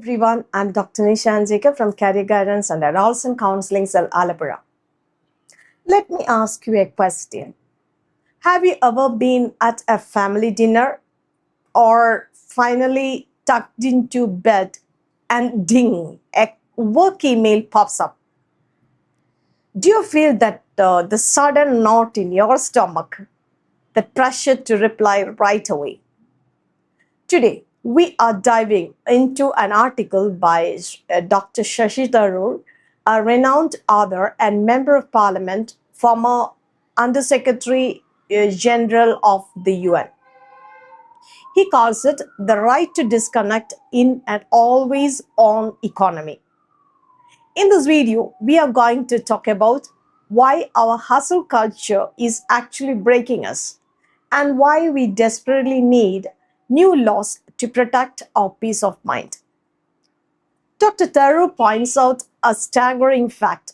Everyone, I'm Dr. Nisha from Career Guidance and Adults and Counseling Cell Alapura. Let me ask you a question. Have you ever been at a family dinner or finally tucked into bed and ding, a work email pops up? Do you feel that the sudden knot in your stomach, the pressure to reply right away? Today, we are diving into an article by Dr. Shashi Tharoor, a renowned author and member of parliament, former Undersecretary General of the UN. He calls it the right to disconnect in an always on economy. In this video, we are going to talk about why our hustle culture is actually breaking us and why we desperately need new laws to protect our peace of mind. Dr. Tharoor points out a staggering fact.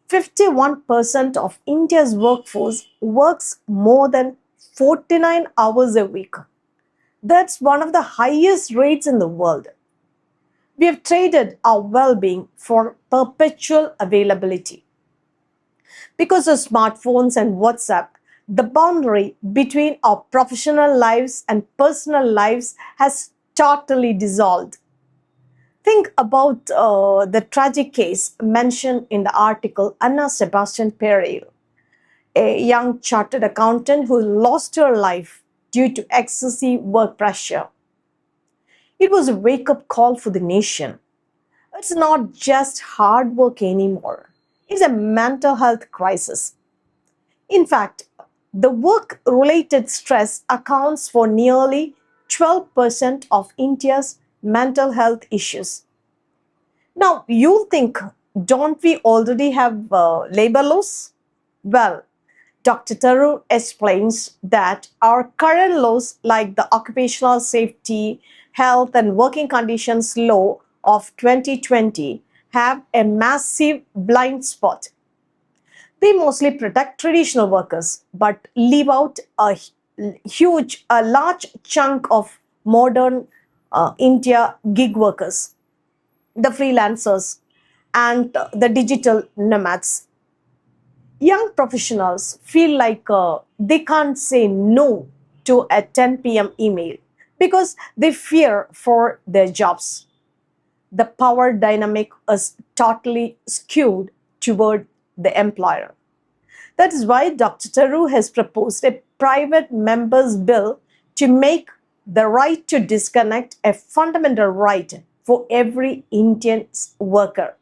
51% of India's workforce works more than 49 hours a week. That's one of the highest rates in the world. We have traded our well-being for perpetual availability. Because of smartphones and WhatsApp, the boundary between our professional lives and personal lives has totally dissolved. Think about the tragic case mentioned in the article Anna Sebastian Perel, a young chartered accountant who lost her life due to excessive work pressure. It was a wake-up call for the nation. It's not just hard work anymore. It's a mental health crisis. In fact, the work-related stress accounts for nearly 12% of India's mental health issues. Now, you think, don't we already have labor laws? Well, Dr. Tharoor explains that our current laws, like the Occupational Safety, Health and Working Conditions Law of 2020, have a massive blind spot. They mostly protect traditional workers, but leave out a large chunk of modern India gig workers, the freelancers, and the digital nomads. Young professionals feel like they can't say no to a 10 p.m. email because they fear for their jobs. The power dynamic is totally skewed toward the employer. That is why Dr. Tharoor has proposed a private members' bill to make the right to disconnect a fundamental right for every Indian worker.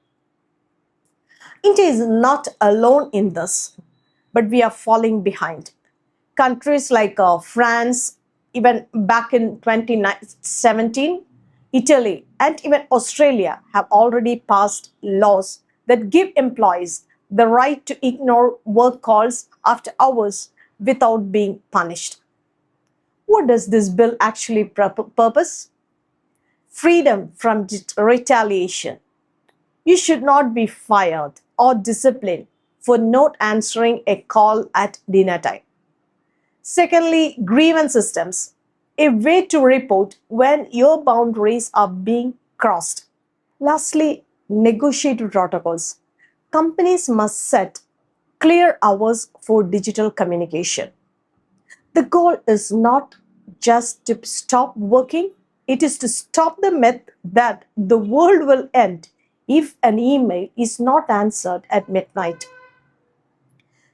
India is not alone in this, but we are falling behind. Countries like France, even back in 2017, Italy, and even Australia have already passed laws that give employees the right to ignore work calls after hours without being punished. What does this bill actually purpose? Freedom from retaliation. You should not be fired or disciplined for not answering a call at dinner time. Secondly, grievance systems, a way to report when your boundaries are being crossed. Lastly, negotiated protocols. Companies must set clear hours for digital communication. The goal is not just to stop working, it is to stop the myth that the world will end if an email is not answered at midnight.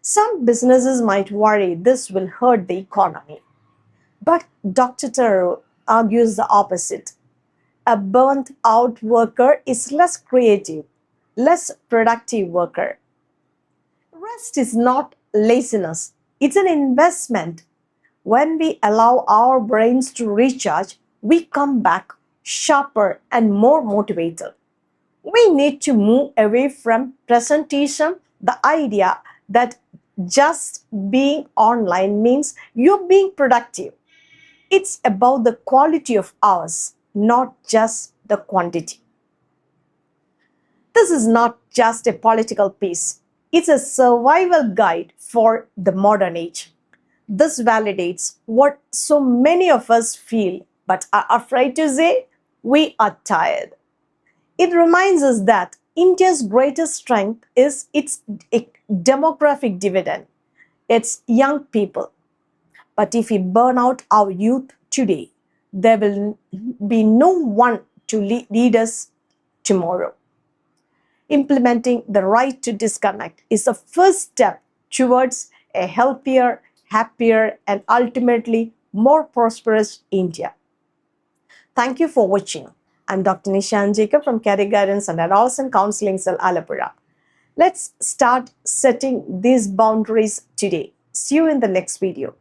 Some businesses might worry this will hurt the economy. But Dr. Tharoor argues the opposite. A burnt out worker is less creative, less productive worker. Rest is not laziness, it's an investment. When we allow our brains to recharge, we come back sharper and more motivated. We need to move away from presentation, the idea that just being online means you're being productive. It's about the quality of hours, not just the quantity. This is not just a political piece, it's a survival guide for the modern age. This validates what so many of us feel but are afraid to say. we are tired. It reminds us that India's greatest strength is its demographic dividend, its young people. But if we burn out our youth today, there will be no one to lead us tomorrow. Implementing the right to disconnect is the first step towards a healthier, happier, and ultimately more prosperous India. Thank you for watching. I'm Dr. Nisha Jacob from Career Guidance and Adolescent Counseling Cell, Alapura. Let's start setting these boundaries today. See you in the next video.